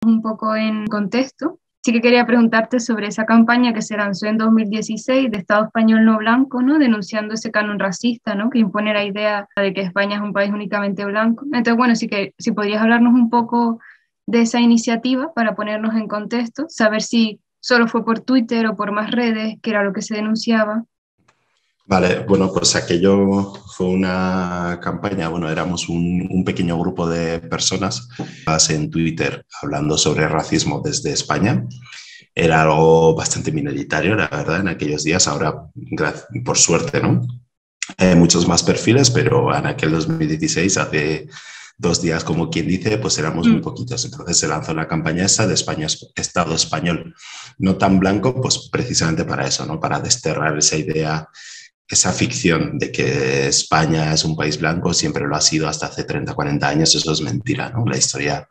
un poco en contexto, sí que quería preguntarte sobre esa campaña que se lanzó en 2016 de Estado español no blanco, ¿no? Denunciando ese canon racista, ¿no? Que impone la idea de que España es un país únicamente blanco. Entonces, bueno, sí que si podrías hablarnos un poco de esa iniciativa para ponernos en contexto, saber si solo fue por Twitter o por más redes, que era lo que se denunciaba. Vale, bueno, pues aquello fue una campaña, bueno, éramos un pequeño grupo de personas en Twitter hablando sobre racismo desde España. Era algo bastante minoritario, la verdad, en aquellos días. Ahora, por suerte, ¿no? Hay muchos más perfiles, pero en aquel 2016, hace 2 días, como quien dice, pues éramos muy poquitos. Entonces se lanzó la campaña esa de España, Estado español no tan blanco, pues precisamente para eso, ¿no? Para desterrar esa idea, esa ficción de que España es un país blanco, siempre lo ha sido hasta hace 30, 40 años. Eso es mentira, ¿no? La historia,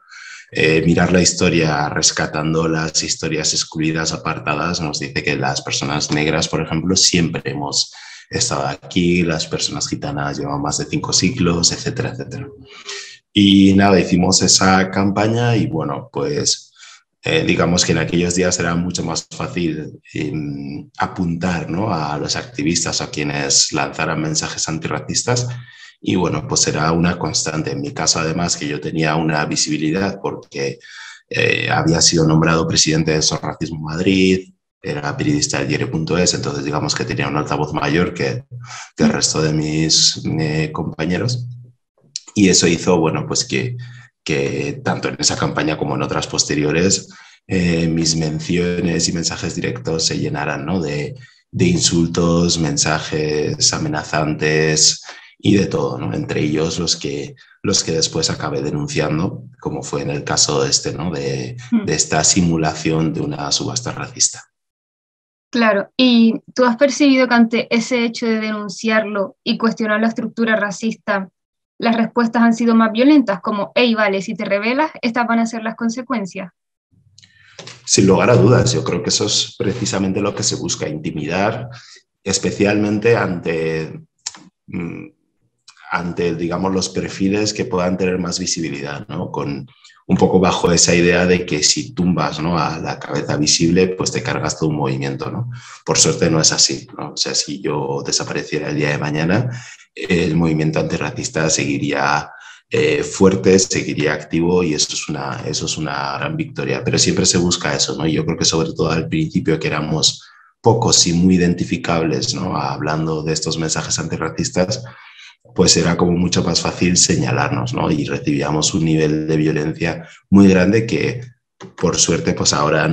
mirar la historia rescatando las historias excluidas, apartadas, nos dice que las personas negras, por ejemplo, siempre hemos estado aquí, las personas gitanas llevan más de 5 siglos, etcétera, etcétera. Y nada, hicimos esa campaña y bueno, pues digamos que en aquellos días era mucho más fácil apuntar, ¿no? A los activistas o a quienes lanzaran mensajes antirracistas. Y bueno, pues era una constante. En mi caso, además, que yo tenía una visibilidad porque había sido nombrado presidente de Sos Racismo Madrid, era periodista del diario.es, entonces digamos que tenía un altavoz mayor que el resto de mis compañeros. Y eso hizo, bueno, pues que tanto en esa campaña como en otras posteriores, mis menciones y mensajes directos se llenaran, ¿no? De insultos, mensajes amenazantes y de todo, ¿no? Entre ellos los que después acabé denunciando, como fue en el caso este, ¿no? De esta simulación de una subasta racista. Claro, ¿y tú has percibido que ante ese hecho de denunciarlo y cuestionar la estructura racista, las respuestas han sido más violentas, como, hey, vale, si te rebelas, estas van a ser las consecuencias? Sin lugar a dudas, yo creo que eso es precisamente lo que se busca, intimidar, especialmente ante, digamos, los perfiles que puedan tener más visibilidad, ¿no? Con un poco bajo esa idea de que si tumbas, ¿no? A la cabeza visible, pues te cargas todo un movimiento, ¿no? Por suerte no es así, ¿no? O sea, si yo desapareciera el día de mañana, el movimiento antirracista seguiría fuerte, seguiría activo y eso es una gran victoria. Pero siempre se busca eso, ¿no? Y yo creo que sobre todo al principio, que éramos pocos y muy identificables, ¿no? Hablando de estos mensajes antirracistas, pues era como mucho más fácil señalarnos, ¿no? Y recibíamos un nivel de violencia muy grande que, por suerte, pues ahora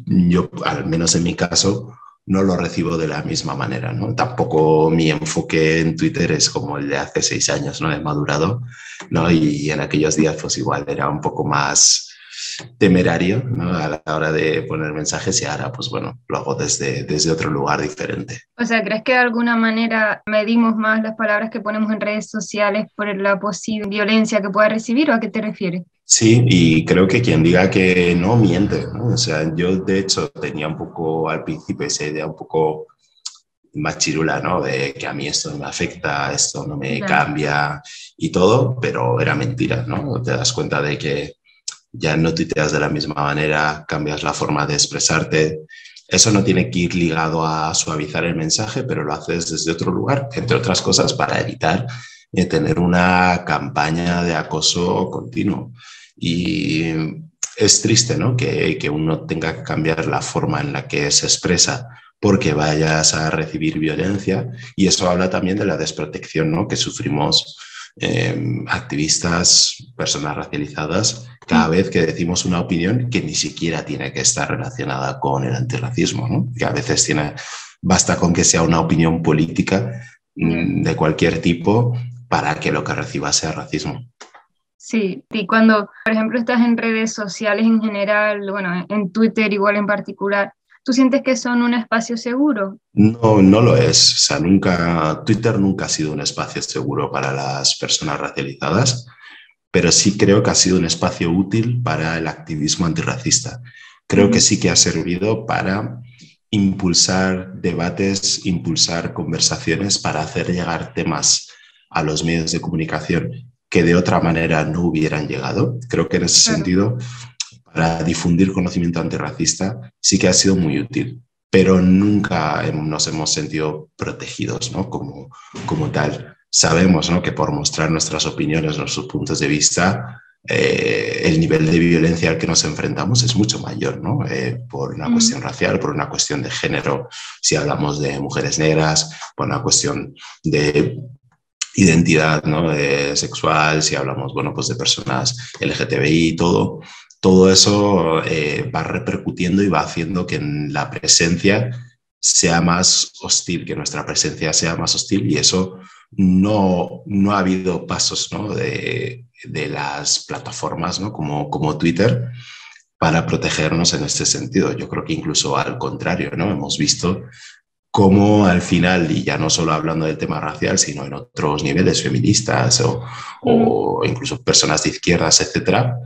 yo, al menos en mi caso, no lo recibo de la misma manera, ¿no? Tampoco mi enfoque en Twitter es como el de hace 6 años, ¿no? He madurado, ¿no? Y en aquellos días, pues igual era un poco más temerario, ¿no? A la hora de poner mensajes, y ahora, pues bueno, lo hago desde otro lugar diferente. O sea, ¿crees que de alguna manera medimos más las palabras que ponemos en redes sociales por la posible violencia que pueda recibir o a qué te refieres? Sí, y creo que quien diga que no miente, ¿no? O sea, yo de hecho tenía un poco al principio esa idea un poco más chirula, ¿no? De que a mí esto no me afecta, esto no me Ya. cambia y todo, pero era mentira, ¿no? Te das cuenta de que ya no tuiteas de la misma manera, cambias la forma de expresarte. Eso no tiene que ir ligado a suavizar el mensaje, pero lo haces desde otro lugar, entre otras cosas, para evitar tener una campaña de acoso continuo. Y es triste, ¿no? Que uno tenga que cambiar la forma en la que se expresa porque vayas a recibir violencia, y eso habla también de la desprotección, ¿no? Que sufrimos activistas, personas racializadas, cada vez que decimos una opinión que ni siquiera tiene que estar relacionada con el antirracismo, ¿no? Que a veces basta con que sea una opinión política Ya. de cualquier tipo para que lo que reciba sea racismo. Sí, y cuando, por ejemplo, estás en redes sociales en general, bueno, en Twitter igual en particular, ¿tú sientes que son un espacio seguro? No, no lo es. O sea, Twitter nunca ha sido un espacio seguro para las personas racializadas, pero sí creo que ha sido un espacio útil para el activismo antirracista. Creo que Ujú. sí que ha servido para impulsar debates, impulsar conversaciones, para hacer llegar temas a los medios de comunicación que de otra manera no hubieran llegado. Creo que en ese Claro. sentido, para difundir conocimiento antirracista sí que ha sido muy útil, pero nunca nos hemos sentido protegidos, ¿no? Como tal. Sabemos, ¿no?, que por mostrar nuestras opiniones, nuestros puntos de vista, el nivel de violencia al que nos enfrentamos es mucho mayor, ¿no? Por una cuestión racial, por una cuestión de género, si hablamos de mujeres negras, por una cuestión de identidad, ¿no?, sexual, si hablamos, bueno, pues de personas LGTBI, todo eso va repercutiendo y va haciendo que la presencia sea más hostil, que nuestra presencia sea más hostil, y eso no ha habido pasos, ¿no?, de las plataformas, ¿no?, como Twitter, para protegernos en este sentido. Yo creo que incluso al contrario, ¿no?, hemos visto cómo al final, y ya no solo hablando del tema racial, sino en otros niveles feministas o incluso personas de izquierdas, etcétera,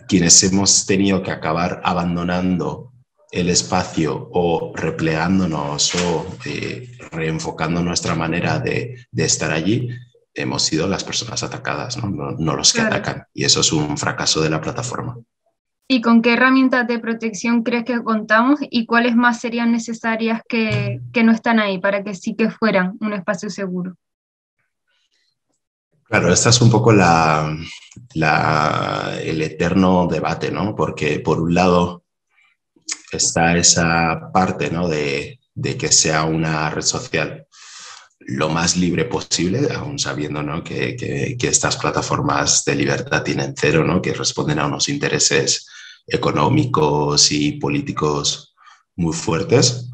quienes hemos tenido que acabar abandonando el espacio o replegándonos o reenfocando nuestra manera de estar allí, hemos sido las personas atacadas, no los que atacan. Y eso es un fracaso de la plataforma. ¿Y con qué herramientas de protección crees que contamos y cuáles más serían necesarias que no están ahí para que sí que fueran un espacio seguro? Claro, esta es un poco el eterno debate, ¿no? Porque por un lado está esa parte, ¿no?, de que sea una red social lo más libre posible, aún sabiendo, ¿no?, que estas plataformas de libertad tienen cero, ¿no?, que responden a unos intereses económicos y políticos muy fuertes,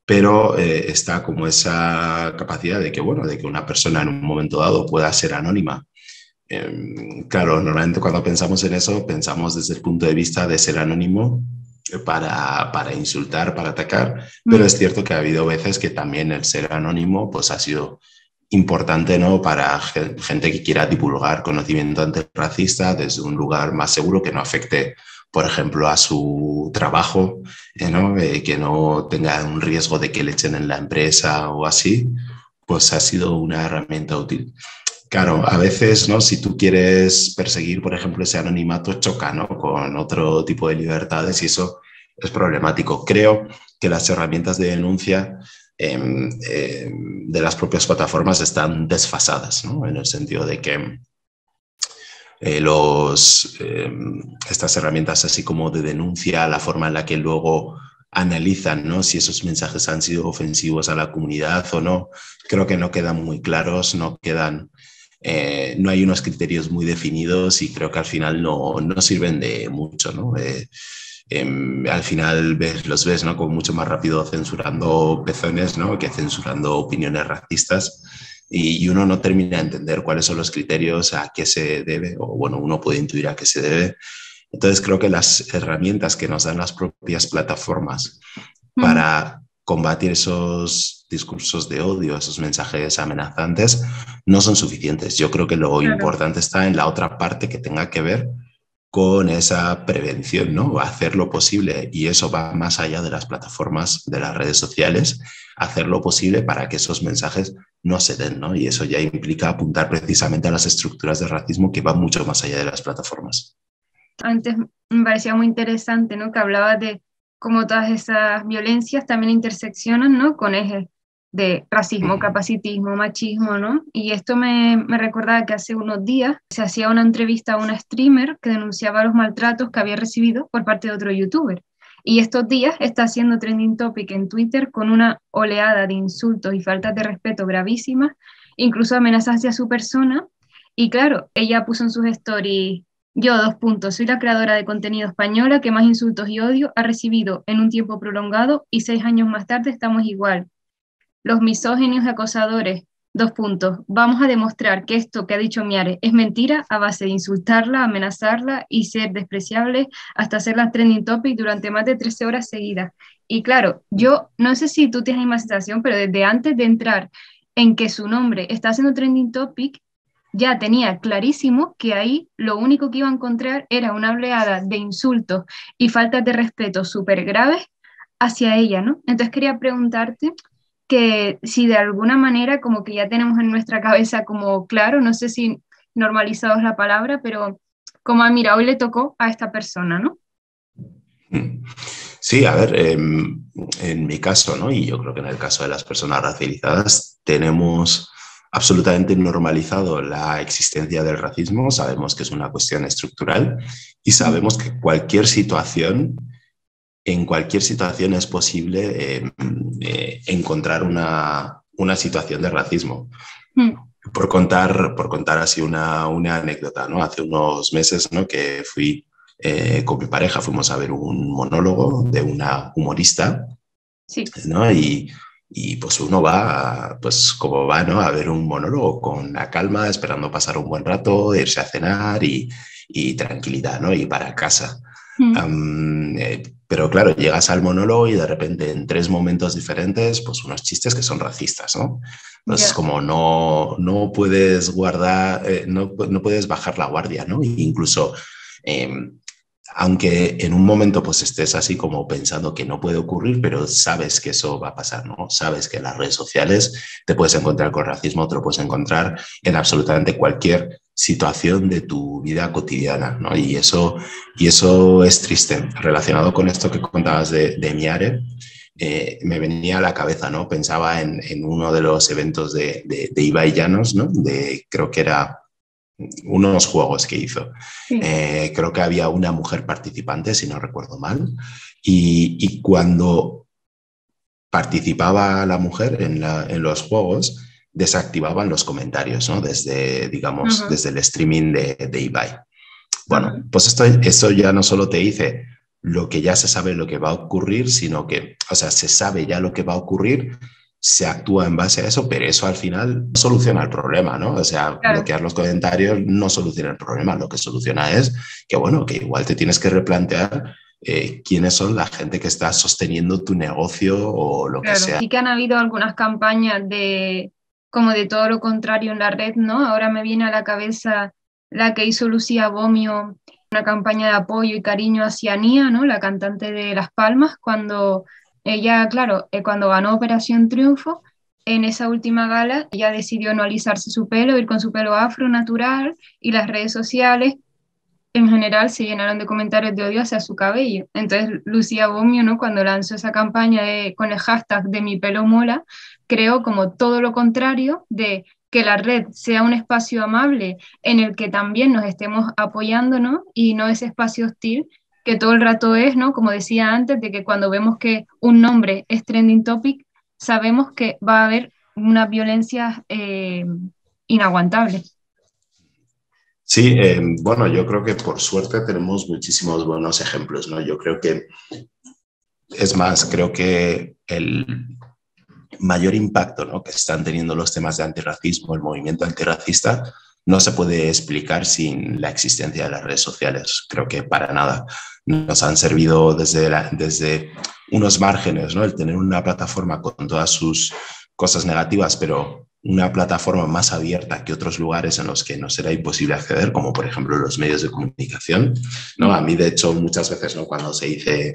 pero está como esa capacidad de que, bueno, de que una persona en un momento dado pueda ser anónima. Claro, normalmente cuando pensamos en eso, pensamos desde el punto de vista de ser anónimo para insultar, para atacar, pero es cierto que ha habido veces que también el ser anónimo pues ha sido importante, ¿no?, para gente que quiera divulgar conocimiento antirracista desde un lugar más seguro, que no afecte, por ejemplo, a su trabajo, ¿no? Que no tenga un riesgo de que le echen en la empresa o así, pues ha sido una herramienta útil. Claro, a veces, ¿no?, si tú quieres perseguir, por ejemplo, ese anonimato, choca, ¿no?, con otro tipo de libertades, y eso es problemático. Creo que las herramientas de denuncia de las propias plataformas están desfasadas, ¿no?, en el sentido de que estas herramientas así como de denuncia, la forma en la que luego analizan, ¿no?, si esos mensajes han sido ofensivos a la comunidad o no, creo que no quedan muy claros, no hay unos criterios muy definidos, y creo que al final no sirven de mucho, ¿no? Al final los ves, ¿no?, como mucho más rápido censurando pezones, ¿no?, que censurando opiniones racistas, y uno no termina de entender cuáles son los criterios, a qué se debe, o bueno, uno puede intuir a qué se debe. Entonces creo que las herramientas que nos dan las propias plataformas para combatir esos discursos de odio, esos mensajes amenazantes, no son suficientes. Yo creo que lo importante está en la otra parte, que tenga que ver con esa prevención, ¿no? Hacer lo posible, y eso va más allá de las plataformas, de las redes sociales, hacer lo posible para que esos mensajes no se den, ¿no? Y eso ya implica apuntar precisamente a las estructuras de racismo que van mucho más allá de las plataformas. Antes me parecía muy interesante, ¿no?, que hablabas de cómo todas esas violencias también interseccionan, ¿no?, con ejes de racismo, capacitismo, machismo, ¿no? Y esto me recordaba que hace unos días se hacía una entrevista a una streamer que denunciaba los maltratos que había recibido por parte de otro youtuber. Y estos días está haciendo trending topic en Twitter con una oleada de insultos y faltas de respeto gravísimas, incluso amenazas hacia su persona. Y claro, ella puso en sus stories: yo, soy la creadora de contenido española que más insultos y odio ha recibido en un tiempo prolongado, y 6 años más tarde estamos igual. Los misóginos y acosadores, vamos a demostrar que esto que ha dicho Miare es mentira a base de insultarla, amenazarla y ser despreciable hasta hacerla trending topic durante más de 13 horas seguidas. Y claro, yo no sé si tú tienes la misma sensación, pero desde antes de entrar en que su nombre está haciendo trending topic, ya tenía clarísimo que ahí lo único que iba a encontrar era una oleada de insultos y faltas de respeto súper graves hacia ella, ¿no? Entonces quería preguntarte que si de alguna manera como que ya tenemos en nuestra cabeza como claro, no sé si normalizado es la palabra, pero como, mira, hoy le tocó a esta persona, ¿no? Sí, a ver, en mi caso, ¿no? Y yo creo que en el caso de las personas racializadas, tenemos absolutamente normalizado la existencia del racismo, sabemos que es una cuestión estructural y sabemos que en cualquier situación es posible encontrar una situación de racismo. Mm. Por contar así una anécdota, ¿no? Hace unos meses, ¿no? Que fui con mi pareja, fuimos a ver un monólogo de una humorista, Sí, ¿no? Y pues uno va, pues como va, ¿no? A ver un monólogo con la calma, esperando pasar un buen rato, irse a cenar y tranquilidad, ¿no? Y para casa. mm, Pero claro, llegas al monólogo y de repente en tres momentos diferentes, pues unos chistes que son racistas, ¿no? Entonces, ya, como no puedes guardar, no puedes bajar la guardia, ¿no? E incluso, eh, aunque en un momento pues estés así como pensando que no puede ocurrir, pero sabes que eso va a pasar, ¿no? Sabes que en las redes sociales te puedes encontrar con racismo, te lo puedes encontrar en absolutamente cualquier situación de tu vida cotidiana, ¿no? Y eso es triste. Relacionado con esto que contabas de Miare, me venía a la cabeza, ¿no? Pensaba en uno de los eventos de Ibai Llanos, ¿no? Creo que era unos juegos que hizo. sí, Creo que había una mujer participante, si no recuerdo mal, y cuando participaba la mujer en los juegos, desactivaban los comentarios, ¿no? Desde, digamos, ajá, desde el streaming de Ibai. ajá, Bueno, pues esto ya no solo te dice lo que ya se sabe lo que va a ocurrir, sino que, o sea, se sabe ya lo que va a ocurrir, se actúa en base a eso, pero eso al final no soluciona el problema, ¿no? O sea, claro. bloquear los comentarios no soluciona el problema, lo que soluciona es que, bueno, que igual te tienes que replantear quiénes son la gente que está sosteniendo tu negocio o lo que Claro, sea. sí que han habido algunas campañas de como de todo lo contrario en la red, ¿no? Ahora me viene a la cabeza la que hizo Lucía Bomio, una campaña de apoyo y cariño hacia Nia, ¿no? La cantante de Las Palmas, cuando ella, claro, cuando ganó Operación Triunfo, en esa última gala, ella decidió no alisarse su pelo, ir con su pelo afro natural y las redes sociales en general se llenaron de comentarios de odio hacia su cabello. Entonces, Lucía Bomio, ¿no? Cuando lanzó esa campaña con el hashtag de mi pelo mola, creó como todo lo contrario de que la red sea un espacio amable en el que también nos estemos apoyando, ¿no? Y no ese espacio hostil que todo el rato es, ¿no? Como decía antes, de que cuando vemos que un nombre es trending topic, sabemos que va a haber una violencia inaguantable. Sí, bueno, yo creo que por suerte tenemos muchísimos buenos ejemplos, ¿no? Yo creo que, es más, creo que el mayor impacto, ¿no? Que están teniendo los temas de antirracismo, el movimiento antirracista, no se puede explicar sin la existencia de las redes sociales. Creo que para nada. Nos han servido desde unos márgenes, ¿no? El tener una plataforma con todas sus cosas negativas, pero una plataforma más abierta que otros lugares en los que nos era imposible acceder, como por ejemplo los medios de comunicación, ¿no? A Sí, mí, de hecho, muchas veces, ¿no? Cuando se dice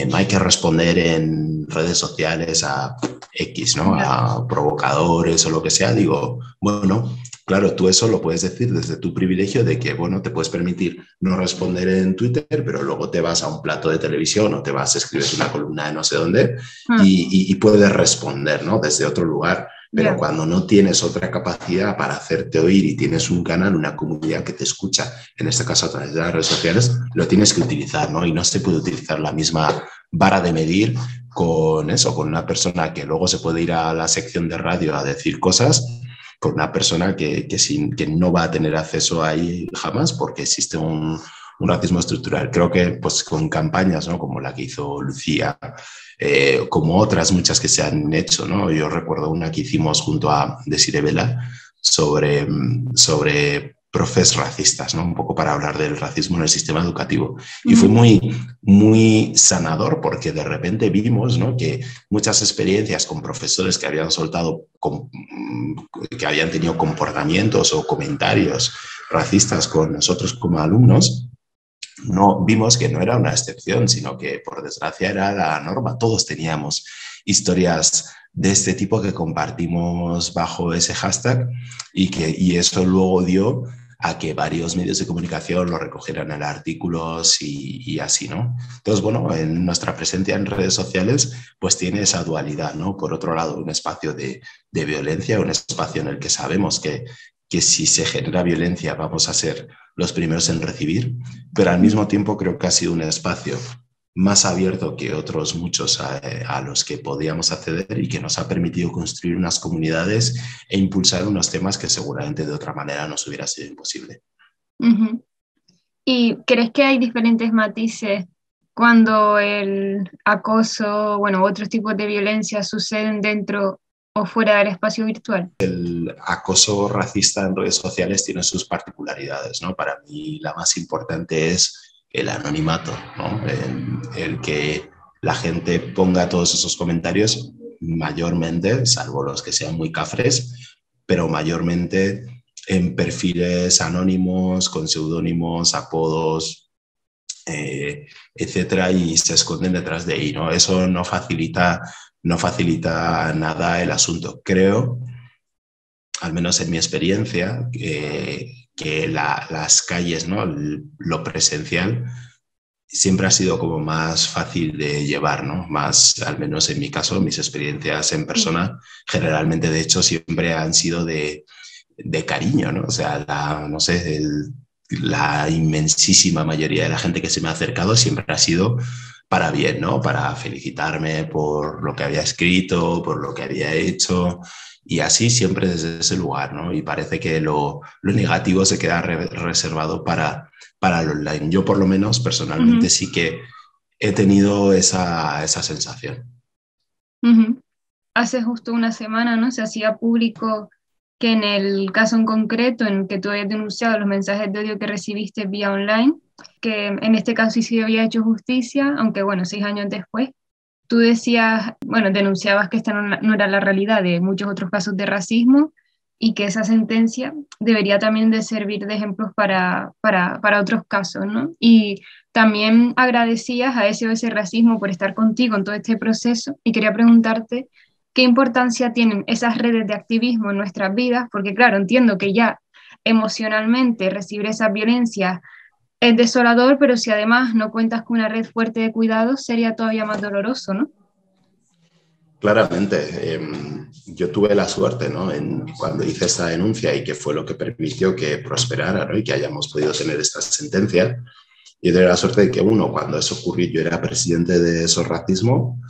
no hay que responder en redes sociales a X, ¿no? ya, A provocadores o lo que sea, digo, bueno, claro, tú eso lo puedes decir desde tu privilegio de que, bueno, te puedes permitir no responder en Twitter, pero luego te vas a un plato de televisión o te vas a escribir una columna de no sé dónde ah, y puedes responder, ¿no? Desde otro lugar. Pero ya, cuando no tienes otra capacidad para hacerte oír y tienes un canal, una comunidad que te escucha, en este caso a través de las redes sociales, lo tienes que utilizar, ¿no? Y no se puede utilizar la misma vara de medir con eso, con una persona que luego se puede ir a la sección de radio a decir cosas, con una persona que no va a tener acceso ahí jamás porque existe un racismo estructural. Creo que pues con campañas, ¿no? Como la que hizo Lucía, como otras muchas que se han hecho, ¿no? Yo recuerdo una que hicimos junto a Desiree Vela sobre profes racistas, ¿no? Un poco para hablar del racismo en el sistema educativo. Y fue ujú, muy sanador porque de repente vimos, ¿no? Que muchas experiencias con profesores que habían que habían tenido comportamientos o comentarios racistas con nosotros como alumnos, no vimos que no era una excepción, sino que por desgracia era la norma. Todos teníamos historias de este tipo que compartimos bajo ese hashtag y eso luego dio a que varios medios de comunicación lo recogieran en artículos y así, ¿no? Entonces, bueno, en nuestra presencia en redes sociales pues tiene esa dualidad, ¿no? Por otro lado, un espacio de violencia, un espacio en el que sabemos que si se genera violencia vamos a ser los primeros en recibir, pero al mismo tiempo creo que ha sido un espacio más abierto que otros muchos a los que podíamos acceder y que nos ha permitido construir unas comunidades e impulsar unos temas que seguramente de otra manera nos hubiera sido imposible. Ujú. ¿Y crees que hay diferentes matices cuando el acoso, bueno, otros tipos de violencia suceden dentro o fuera del espacio virtual? El acoso racista en redes sociales tiene sus particularidades, ¿no? Para mí la más importante es el anonimato, ¿no? El que la gente ponga todos esos comentarios mayormente, salvo los que sean muy cafres, pero mayormente en perfiles anónimos, con seudónimos, apodos, etcétera, y se esconden detrás de ahí, ¿no? Eso no facilita nada el asunto. Creo, al menos en mi experiencia, que las calles, ¿no? Lo presencial siempre ha sido como más fácil de llevar, ¿no? Más, al menos en mi caso, mis experiencias en Sí. persona, generalmente, de hecho, siempre han sido de cariño, ¿no? O sea, no sé, la inmensísima mayoría de la gente que se me ha acercado siempre ha sido para bien, ¿no? Para felicitarme por lo que había escrito, por lo que había hecho, y así siempre desde ese lugar, ¿no? Y parece que lo negativo se queda reservado para el online. Yo por lo menos personalmente Ujú, sí que he tenido esa sensación. ujú. Hace justo una semana, ¿no? Se hacía público que en el caso en concreto en que tú habías denunciado los mensajes de odio que recibiste vía online, que en este caso sí se había hecho justicia, aunque bueno, 6 años después, tú decías, bueno, denunciabas que esta no era la realidad de muchos otros casos de racismo y que esa sentencia debería también de servir de ejemplos para otros casos, ¿no? Y también agradecías a ese Racismo por estar contigo en todo este proceso y quería preguntarte qué importancia tienen esas redes de activismo en nuestras vidas, porque claro, entiendo que ya emocionalmente recibir esa violencia es desolador, pero si además no cuentas con una red fuerte de cuidados, sería todavía más doloroso, ¿no? Claramente, yo tuve la suerte, ¿no? Cuando hice esta denuncia y que fue lo que permitió que prosperara, ¿no? Y que hayamos podido tener esta sentencia. Yo tuve la suerte de que, uno, cuando eso ocurrió, yo era presidente de SOS Racismo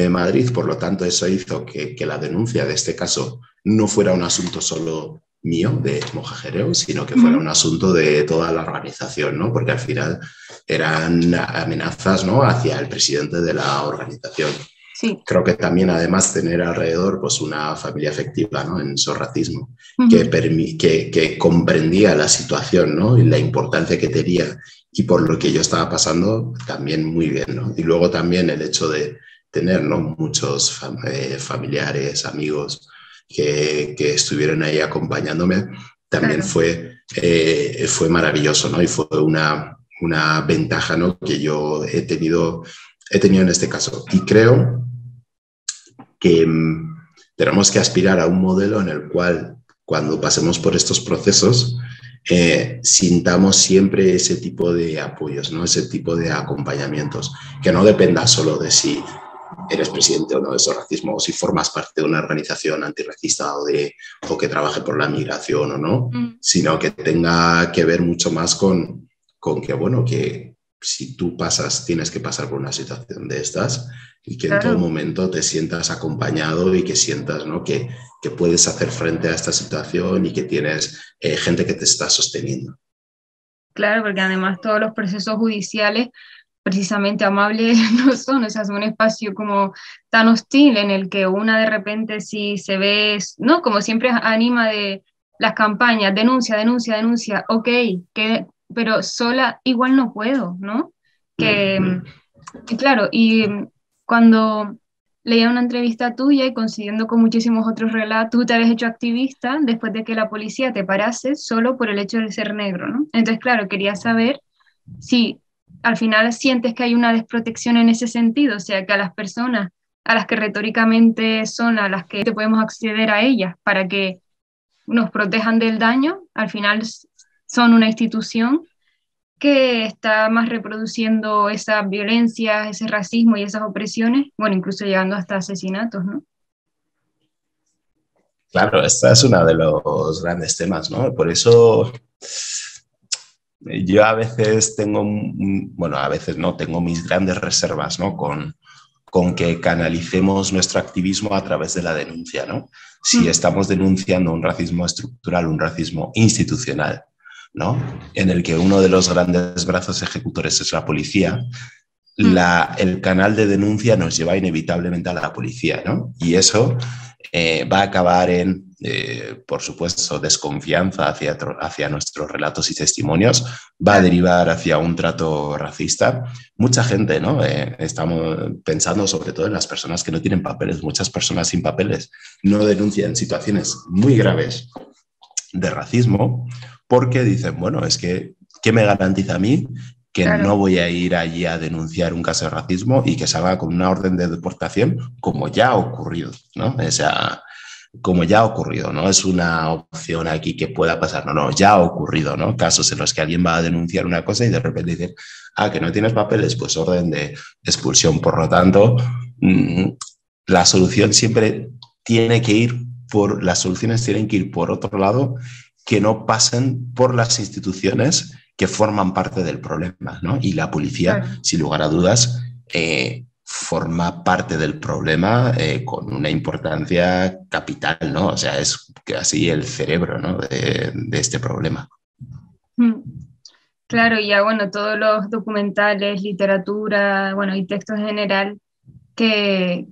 Madrid, por lo tanto, eso hizo que la denuncia de este caso no fuera un asunto solo mío, de Mojajereo, sino que fuera un Ujú. asunto de toda la organización, ¿no? Porque al final eran amenazas, ¿no? Hacia el presidente de la organización. Sí. Creo que también además tener alrededor pues una familia afectiva, ¿no? En su racismo, Ujú. que comprendía la situación, ¿no? Y la importancia que tenía y por lo que yo estaba pasando, también muy bien, ¿no? Y luego también el hecho de tener, ¿no? Muchos familiares, amigos que estuvieron ahí acompañándome, también Claro. fue maravilloso, ¿no? Y fue una ventaja, ¿no? Que yo he tenido en este caso. Y creo que tenemos que aspirar a un modelo en el cual cuando pasemos por estos procesos sintamos siempre ese tipo de apoyos, ¿no? Ese tipo de acompañamientos, que no dependa solo de si eres presidente o no de ese racismo, o si formas parte de una organización antirracista o que trabaje por la migración o no, Mm. sino que tenga que ver mucho más con que, bueno, que si tú tienes que pasar por una situación de estas y que en todo Claro, momento te sientas acompañado y que sientas, ¿no? que puedes hacer frente a esta situación y que tienes gente que te está sosteniendo. claro, porque además todos los procesos judiciales precisamente amables no son, o sea, son un espacio como tan hostil en el que una de repente si se ve, ¿no? Como siempre anima de las campañas, denuncia, denuncia, denuncia, ok, pero sola igual no puedo, ¿no? Que, y claro, y cuando leía una entrevista tuya y coincidiendo con muchísimos otros relatos, tú te habías hecho activista después de que la policía te parase solo por el hecho de ser negro, ¿no? Entonces, claro, quería saber si al final sientes que hay una desprotección en ese sentido, o sea, que a las personas a las que retóricamente son a las que te podemos acceder a ellas para que nos protejan del daño, al final son una institución que está más reproduciendo esas violencias, ese racismo y esas opresiones, bueno, incluso llegando hasta asesinatos, ¿no? Claro, este es uno de los grandes temas, ¿no? Por eso yo a veces tengo, bueno, a veces no, tengo mis grandes reservas, ¿no? Con que canalicemos nuestro activismo a través de la denuncia, ¿no? Si estamos denunciando un racismo estructural, un racismo institucional, ¿no? En el que uno de los grandes brazos ejecutores es la policía, el canal de denuncia nos lleva inevitablemente a la policía, ¿no? Y eso va a acabar en, por supuesto, desconfianza hacia nuestros relatos y testimonios, va a derivar hacia un trato racista. Mucha gente, ¿no? Estamos pensando sobre todo en las personas que no tienen papeles. Muchas personas sin papeles no denuncian situaciones muy graves de racismo porque dicen, bueno, es que, ¿qué me garantiza a mí que no voy a ir allí a denunciar un caso de racismo y que salga con una orden de deportación como ya ha ocurrido, ¿no? O sea, como ya ha ocurrido, no es una opción aquí que pueda pasar, no, ya ha ocurrido, ¿no? Casos en los que alguien va a denunciar una cosa y de repente dicen, que no tienes papeles, pues orden de expulsión. Por lo tanto, la solución siempre tiene que ir las soluciones tienen que ir por otro lado, que no pasen por las instituciones que forman parte del problema, ¿no? Y la policía, sin lugar a dudas, forma parte del problema con una importancia capital, ¿no? O sea, es casi el cerebro, ¿no? de este problema. Claro, y ya bueno, todos los documentales, literatura, bueno, y textos en general que,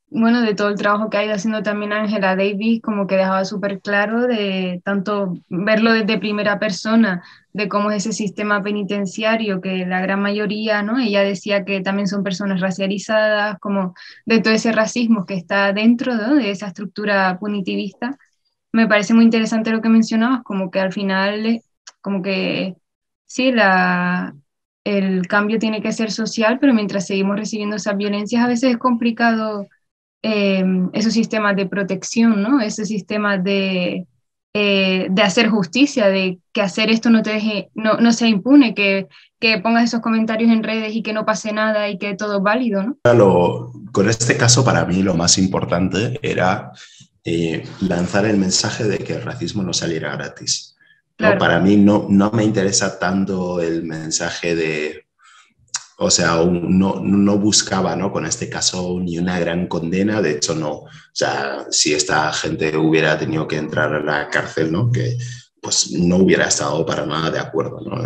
bueno, de todo el trabajo que ha ido haciendo también Angela Davis, como que dejaba súper claro de tanto verlo desde primera persona, de cómo es ese sistema penitenciario, que la gran mayoría, ¿no? Ella decía que también son personas racializadas, como de todo ese racismo que está dentro, ¿no? De esa estructura punitivista. Me parece muy interesante lo que mencionabas, como que al final, como que sí, el cambio tiene que ser social, pero mientras seguimos recibiendo esas violencias, a veces es complicado esos sistemas de protección, ¿no? Ese sistema de hacer justicia, de que hacer esto no te deje, no sea impune, que pongas esos comentarios en redes y que no pase nada y que todo es válido, ¿no? Con este caso, para mí lo más importante era lanzar el mensaje de que el racismo no saliera gratis. ¿No? Claro. Para mí no me interesa tanto el mensaje de, o sea, no buscaba, ¿no? Con este caso ni una gran condena, de hecho no, o sea, si esta gente hubiera tenido que entrar a la cárcel, ¿no? Que pues no hubiera estado para nada de acuerdo, ¿no?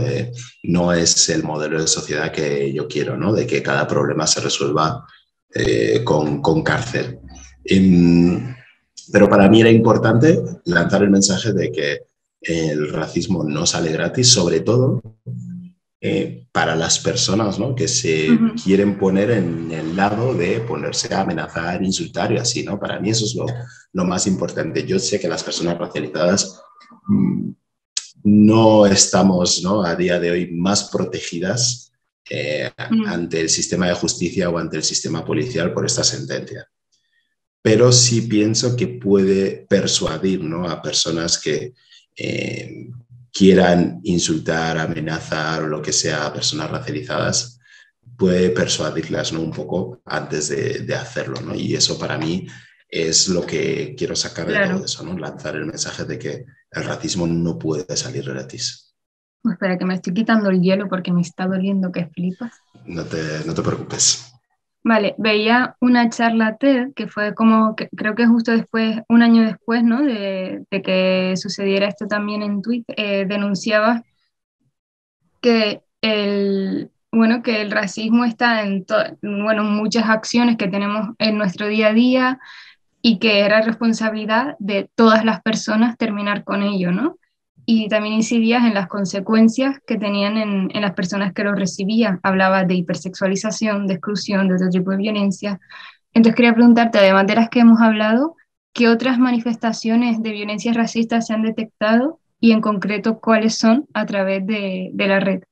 No es el modelo de sociedad que yo quiero, ¿no? De que cada problema se resuelva con cárcel. Pero para mí era importante lanzar el mensaje de que el racismo no sale gratis, sobre todo para las personas, ¿no? Que se quieren poner en el lado de ponerse a amenazar, insultar y así, ¿no? Para mí eso es lo más importante. Yo sé que las personas racializadas no estamos, ¿no? A día de hoy más protegidas ante el sistema de justicia o ante el sistema policial por esta sentencia. Pero sí pienso que puede persuadir, ¿no? A personas que quieran insultar, amenazar o lo que sea a personas racializadas, puede persuadirlas, ¿no? Un poco antes de hacerlo, ¿no? Y eso para mí es lo que quiero sacar de todo eso, ¿no? Lanzar el mensaje de que el racismo no puede salir gratis. Pues espera, que me estoy quitando el hielo porque me está doliendo que flipas. No te preocupes. Vale, veía una charla TED que fue como, creo que justo después, un año después, ¿no? de que sucediera esto también en Twitter, denunciaba que que el racismo está en muchas acciones que tenemos en nuestro día a día y que era responsabilidad de todas las personas terminar con ello, ¿no? Y también incidías en las consecuencias que tenían en las personas que lo recibían. Hablaba de hipersexualización, de exclusión, de otro tipo de violencia. Entonces quería preguntarte, además de las que hemos hablado, ¿qué otras manifestaciones de violencias racistas se han detectado y en concreto cuáles son a través de la red?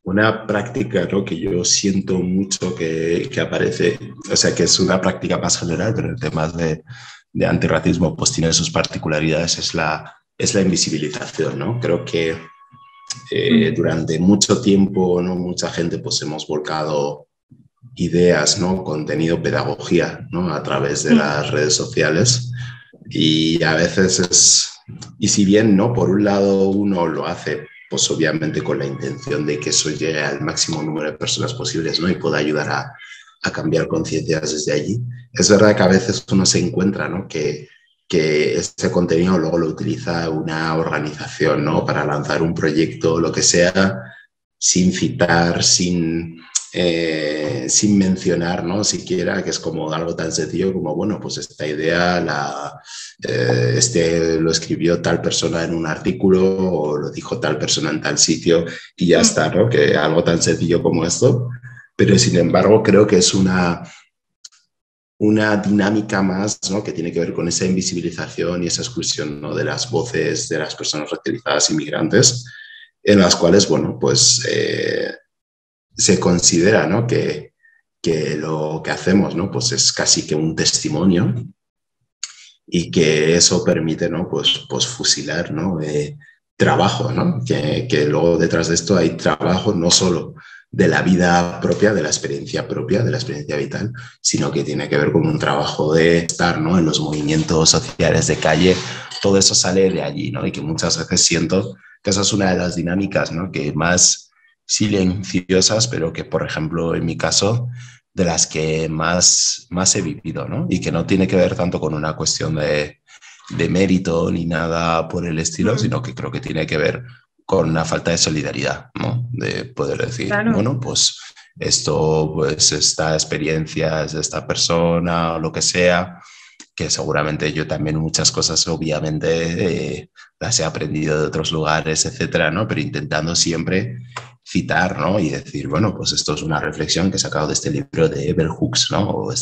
Una práctica, ¿no? Que yo siento mucho que aparece, o sea, que es una práctica más general, pero en temas de antirracismo pues tiene sus particularidades, es la es la invisibilización, ¿no? Creo que Mm, durante mucho tiempo, ¿no? Mucha gente pues hemos volcado ideas, ¿no? Contenido, pedagogía, ¿no? A través de mm, las redes sociales y a veces es, y si bien, ¿no? Por un lado uno lo hace, pues obviamente con la intención de que eso llegue al máximo número de personas posibles, ¿no? Y pueda ayudar a cambiar conciencias desde allí. Es verdad que a veces uno se encuentra, ¿no? Que ese contenido luego lo utiliza una organización, ¿no? Para lanzar un proyecto, lo que sea, sin citar, sin mencionar, ¿no? Siquiera, que es como algo tan sencillo como, bueno, pues esta idea lo escribió tal persona en un artículo o lo dijo tal persona en tal sitio y ya mm. está, ¿no? Que algo tan sencillo como esto, pero sin embargo creo que es una dinámica más, ¿no? Que tiene que ver con esa invisibilización y esa exclusión, ¿no? De las voces de las personas racializadas inmigrantes, en las cuales, bueno, pues se considera, ¿no? Que lo que hacemos, ¿no? Pues es casi que un testimonio y que eso permite, ¿no? Pues fusilar, ¿no? Trabajo, ¿no? Que luego detrás de esto hay trabajo no solo de la vida propia, de la experiencia vital, sino que tiene que ver con un trabajo de estar, ¿no? En los movimientos sociales de calle, todo eso sale de allí, ¿no? Y que muchas veces siento que esa es una de las dinámicas, ¿no? Que más silenciosas, pero que, por ejemplo, en mi caso, de las que más he vivido, ¿no? Y que no tiene que ver tanto con una cuestión de mérito ni nada por el estilo, Mm, sino que creo que tiene que ver con una falta de solidaridad, ¿no? De poder decir, claro, bueno, pues esto, pues esta experiencia es de esta persona o lo que sea, que seguramente yo también muchas cosas obviamente las he aprendido de otros lugares, etcétera, ¿no? Pero intentando siempre citar, ¿no? Y decir, bueno, pues esto es una reflexión que he sacado de este libro de Bell Hooks, ¿no? O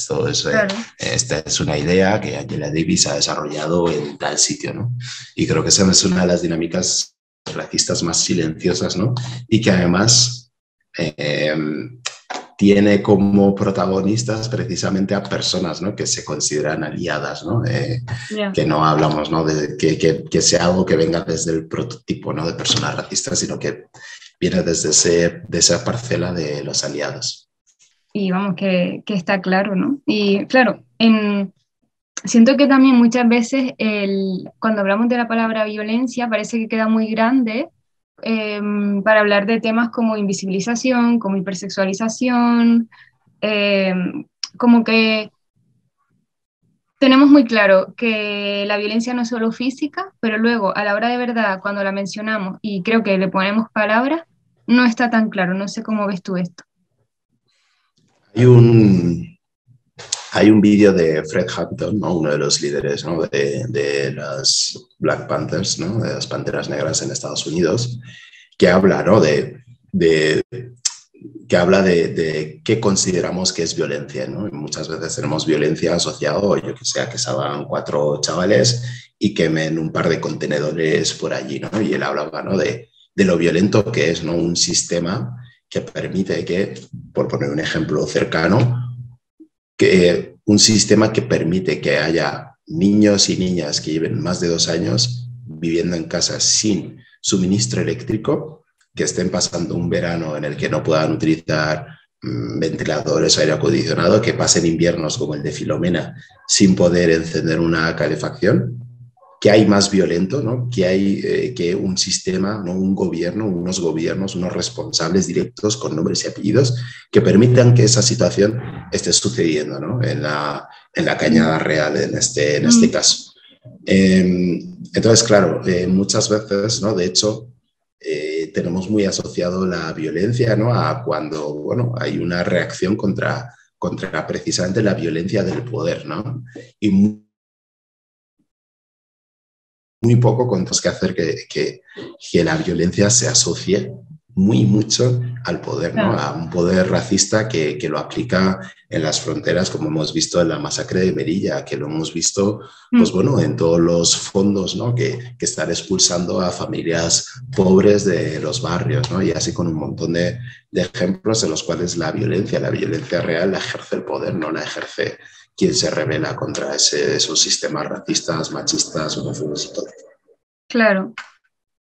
claro. esta es una idea que Angela Davis ha desarrollado en tal sitio, ¿no? Y creo que esa es una de las dinámicas racistas más silenciosas, ¿no? Y que además eh, tiene como protagonistas precisamente a personas, ¿no? Que se consideran aliadas, ¿no? Ya. Que no hablamos, ¿no? De que sea algo que venga desde el prototipo, ¿no? De personas racistas, sino que viene desde de esa parcela de los aliados. Y vamos, que está claro, ¿no? Y claro, siento que también muchas veces cuando hablamos de la palabra violencia parece que queda muy grande eh, para hablar de temas como invisibilización, como hipersexualización, eh, como que tenemos muy claro que la violencia no es solo física, pero luego a la hora de verdad, cuando la mencionamos y creo que le ponemos palabras, no está tan claro. No sé cómo ves tú esto. Hay un, hay un vídeo de Fred Hampton, ¿no? Uno de los líderes, ¿no? De las Black Panthers, ¿no? De las Panteras Negras en Estados Unidos, que habla, ¿no? De que habla de qué consideramos que es violencia, ¿no? Y muchas veces tenemos violencia asociado, yo que sé, a que salgan 4 chavales y quemen un par de contenedores por allí, ¿no? Y él hablaba, ¿no? De lo violento que es, ¿no? Un sistema que permite que, por poner un ejemplo cercano, que un sistema que permite que haya niños y niñas que lleven más de 2 años viviendo en casas sin suministro eléctrico, que estén pasando un verano en el que no puedan utilizar ventiladores o aire acondicionado, que pasen inviernos como el de Filomena sin poder encender una calefacción, que hay más violento, ¿no? Que hay que un sistema, ¿no? Un gobierno, unos gobiernos, unos responsables directos con nombres y apellidos que permitan que esa situación esté sucediendo, ¿no? En la Cañada Real, en este Mm, caso. Entonces, claro, muchas veces, ¿no? De hecho, tenemos muy asociado la violencia, ¿no? A cuando, bueno, hay una reacción contra precisamente la violencia del poder, ¿no? Y muy poco con que hacer que la violencia se asocie muy mucho al poder, ¿no? claro. A un poder racista que lo aplica en las fronteras, como hemos visto en la masacre de Melilla, que lo hemos visto, pues Mm, bueno, en todos los fondos, ¿no? Que están expulsando a familias pobres de los barrios, ¿no? Y así con un montón de ejemplos en los cuales la violencia real la ejerce el poder, no la ejerce quien se rebela contra esos sistemas racistas, machistas, homófobos y todo. Claro.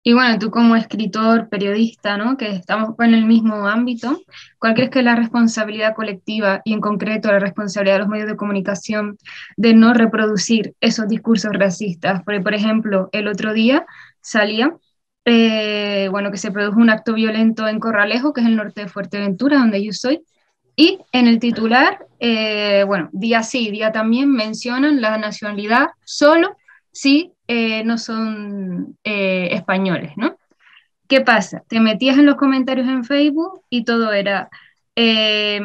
Y bueno, tú como escritor, periodista, ¿no? Que estamos en el mismo ámbito, ¿cuál crees que es la responsabilidad colectiva y en concreto la responsabilidad de los medios de comunicación de no reproducir esos discursos racistas? Porque, por ejemplo, el otro día salía, bueno, que se produjo un acto violento en Corralejo, que es el norte de Fuerteventura, donde yo soy, y en el titular, bueno, día sí, día también mencionan la nacionalidad solo si no son españoles, ¿no? ¿Qué pasa? Te metías en los comentarios en Facebook y todo era, eh,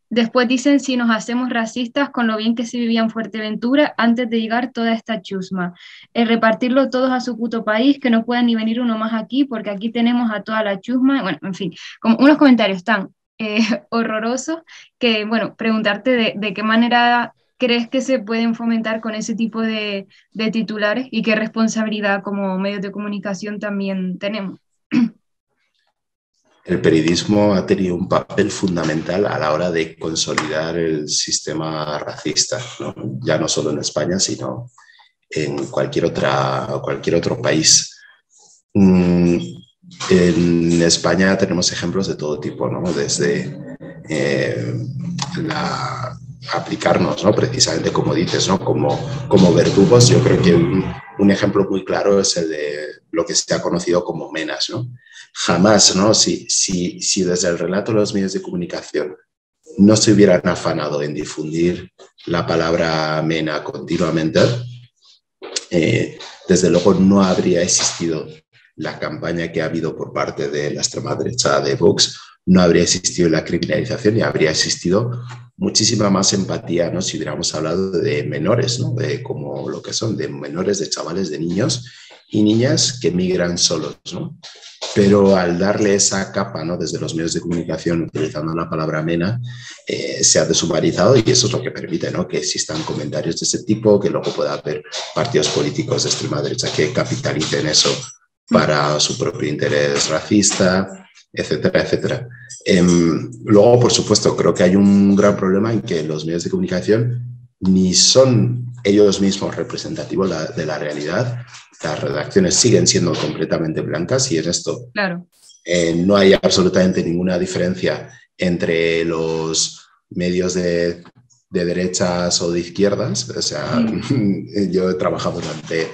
después dicen si nos hacemos racistas con lo bien que se vivía en Fuerteventura antes de llegar toda esta chusma. Repartirlo todos a su puto país, que no puedan ni venir uno más aquí porque aquí tenemos a toda la chusma. Bueno, en fin, como unos comentarios tan horrorosos que, bueno, preguntarte de qué manera crees que se pueden fomentar con ese tipo de titulares y qué responsabilidad como medios de comunicación también tenemos. El periodismo ha tenido un papel fundamental a la hora de consolidar el sistema racista, ¿no? Ya no solo en España, sino en cualquier otro país. En España tenemos ejemplos de todo tipo, ¿no? Desde eh, aplicarnos, ¿no? Precisamente como dices, ¿no? Como verdugos. Yo creo que un ejemplo muy claro es el de lo que se ha conocido como menas, ¿no? Jamás, ¿no? Si desde el relato de los medios de comunicación no se hubieran afanado en difundir la palabra mena continuamente, desde luego no habría existido la campaña que ha habido por parte de la extrema derecha de Vox, no habría existido la criminalización y habría existido muchísima más empatía, ¿no? Si hubiéramos hablado de menores, ¿no? De como lo que son, de menores, de chavales, de niños y niñas que migran solos, ¿no? Pero al darle esa capa, ¿no? Desde los medios de comunicación, utilizando la palabra mena, se ha deshumanizado y eso es lo que permite, ¿no? Que existan comentarios de ese tipo, que luego pueda haber partidos políticos de extrema derecha que capitalicen eso para su propio interés racista, etcétera, etcétera. Luego, por supuesto, creo que hay un gran problema en que los medios de comunicación ni son ellos mismos representativos de la realidad. Las redacciones siguen siendo completamente blancas y en esto Claro. no hay absolutamente ninguna diferencia entre los medios de derechas o de izquierdas. O sea, yo he trabajado durante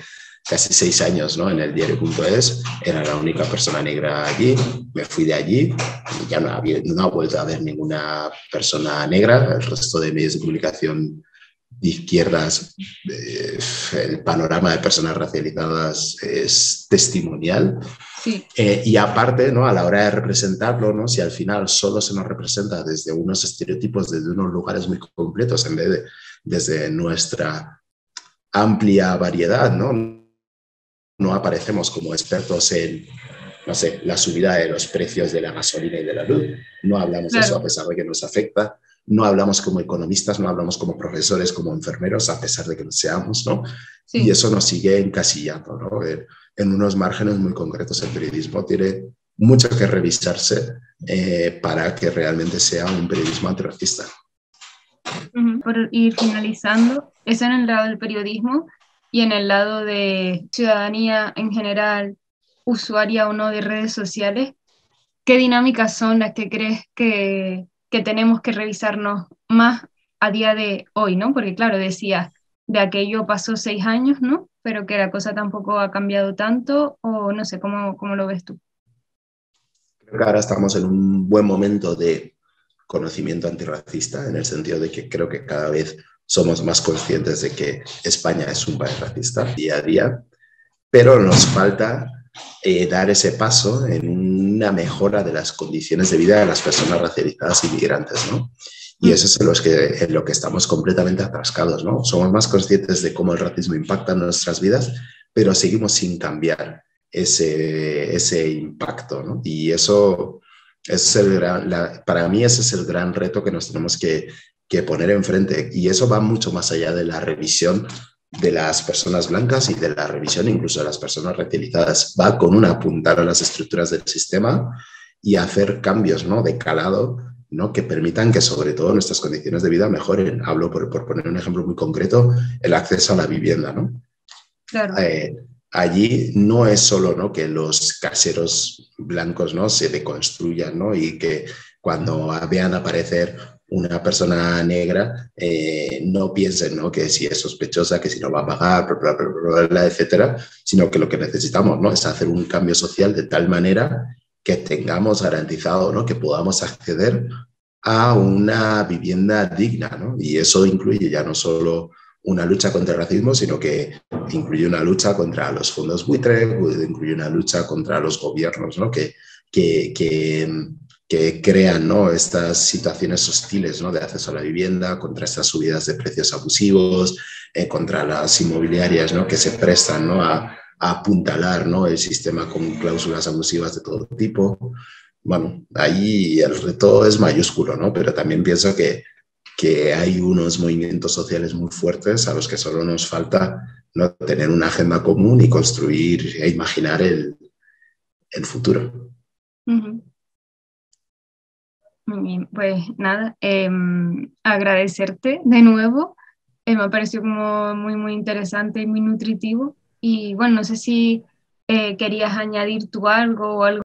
casi 6 años, ¿no? En el diario.es, era la única persona negra allí, me fui de allí y ya no ha vuelto a haber ninguna persona negra. El resto de medios de comunicación de izquierdas, el panorama de personas racializadas es testimonial. Sí. Y aparte, ¿no? A la hora de representarlo, ¿no? Si al final solo se nos representa desde unos estereotipos, desde unos lugares muy completos, en vez de desde nuestra amplia variedad, ¿no? No aparecemos como expertos en, no sé, la subida de los precios de la gasolina y de la luz. No hablamos de eso a Claro. pesar de que nos afecta. No hablamos como economistas, no hablamos como profesores, como enfermeros, a pesar de que lo seamos, ¿no? Y Sí. eso nos sigue encasillando, ¿no? En unos márgenes muy concretos. El periodismo tiene mucho que revisarse para que realmente sea un periodismo antirracista. Por ir finalizando, eso en el lado del periodismo y en el lado de ciudadanía en general, usuaria o no de redes sociales, ¿qué dinámicas son las que crees que tenemos que revisarnos más a día de hoy, ¿no? Porque claro, decías, de aquello pasó 6 años, ¿no? Pero que la cosa tampoco ha cambiado tanto, o no sé, ¿cómo lo ves tú? Creo que ahora estamos en un buen momento de conocimiento antirracista, en el sentido de que creo que cada vez somos más conscientes de que España es un país racista día a día, pero nos falta dar ese paso en una mejora de las condiciones de vida de las personas racializadas y migrantes, ¿no? Y eso es en lo que estamos completamente atascados, ¿no? Somos más conscientes de cómo el racismo impacta en nuestras vidas, pero seguimos sin cambiar ese impacto, ¿no? Y eso es para mí ese es el gran reto que nos tenemos que poner enfrente. Y eso va mucho más allá de la revisión de las personas blancas y de la revisión incluso de las personas racializadas. Va con una apuntar a las estructuras del sistema y hacer cambios, ¿no? De calado, ¿no? Que permitan que sobre todo nuestras condiciones de vida mejoren. Hablo por poner un ejemplo muy concreto, el acceso a la vivienda, ¿no? Claro. allí no es solo, ¿no?, que los caseros blancos, ¿no?, se deconstruyan, ¿no?, y que cuando vean aparecer una persona negra no piensen, ¿no?, que si es sospechosa, que si no va a pagar, bla, bla, bla, bla, etcétera, sino que lo que necesitamos, ¿no?, es hacer un cambio social de tal manera que tengamos garantizado, ¿no?, que podamos acceder a una vivienda digna, ¿no? Y eso incluye ya no solo una lucha contra el racismo, sino que incluye una lucha contra los fondos buitre, incluye una lucha contra los gobiernos, ¿no?, que, que, que crean, ¿no?, estas situaciones hostiles, ¿no?, de acceso a la vivienda, contra estas subidas de precios abusivos, contra las inmobiliarias, ¿no?, que se prestan, ¿no?, a apuntalar, ¿no?, el sistema con cláusulas abusivas de todo tipo. Bueno, ahí el reto es mayúsculo, ¿no? Pero también pienso que hay unos movimientos sociales muy fuertes a los que solo nos falta, ¿no?, tener una agenda común y construir e imaginar el futuro. Ujú. Muy bien, pues nada, agradecerte de nuevo. Me ha parecido como muy interesante y muy nutritivo. Y bueno, no sé si querías añadir tú algo o algo